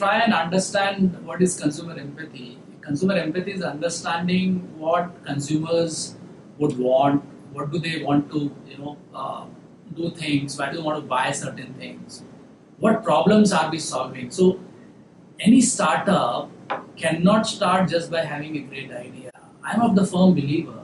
try and understand what is consumer empathy. Consumer empathy is understanding what consumers would want, what do they want to, do things, why do they want to buy certain things, what problems are we solving. So any startup cannot start just by having a great idea. I'm of the firm believer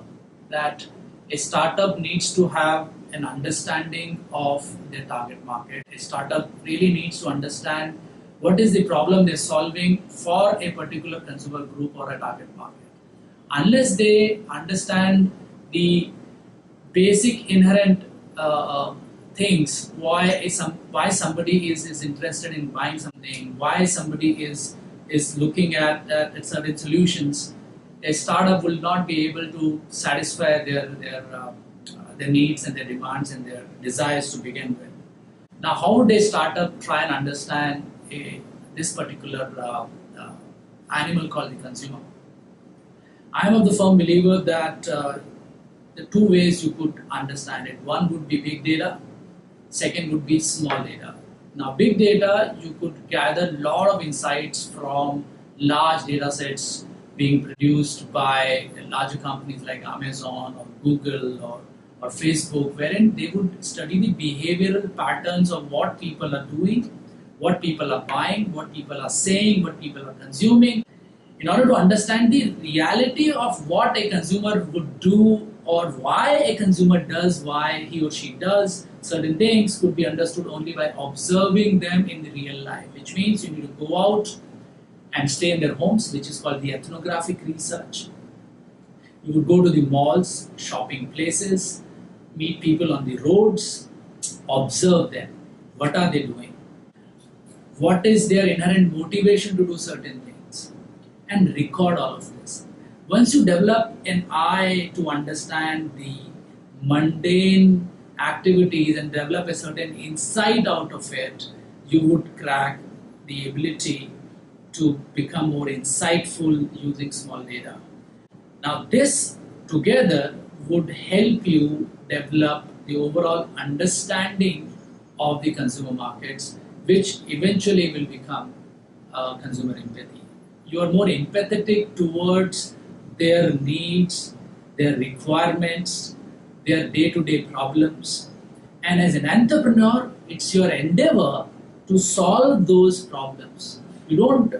that a startup needs to have an understanding of their target market. A startup really needs to understand what is the problem they're solving for a particular consumer group or a target market. Unless they understand the basic inherent things, why somebody is interested in buying something, why somebody is looking at certain solutions, a startup will not be able to satisfy their needs and their demands and their desires to begin with. Now, how would a startup try and understand this particular animal called the consumer? I am of the firm believer that the two ways you could understand it. One would be big data, second would be small data. Now, big data, you could gather a lot of insights from large data sets being produced by larger companies like Amazon or Google or Facebook, wherein they would study the behavioral patterns of what people are doing, what people are buying, what people are saying, what people are consuming, in order to understand the reality of what a consumer would do or why a consumer does why he or she does certain things could be understood only by observing them in the real life, which means you need to go out and stay in their homes, which is called the ethnographic research. You would go to the malls, shopping places, meet people on the roads, observe them. What are they doing? What is their inherent motivation to do certain things? And record all of this. Once you develop an eye to understand the mundane activities and develop a certain insight out of it, you would crack the ability to become more insightful using small data. Now, this together would help you develop the overall understanding of the consumer markets, which eventually will become consumer empathy. You are more empathetic towards their needs, their requirements, their day-to-day problems. And as an entrepreneur, it's your endeavor to solve those problems. You don't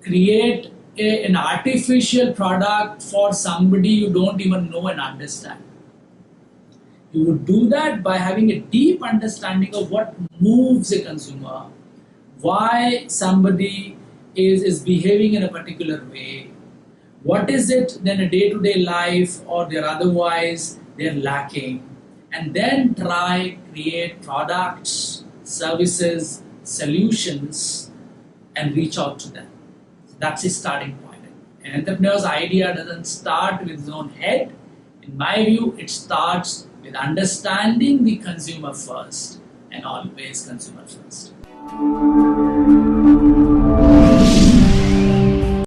create an artificial product for somebody you don't even know and understand. You would do that by having a deep understanding of what moves a consumer, why somebody is behaving in a particular way, what is it then a day-to-day life or they're otherwise they're lacking, and then create products, services, solutions, and reach out to them. That's his starting point. An entrepreneur's idea doesn't start with his own head. In my view, it starts with understanding the consumer first, and always consumer first.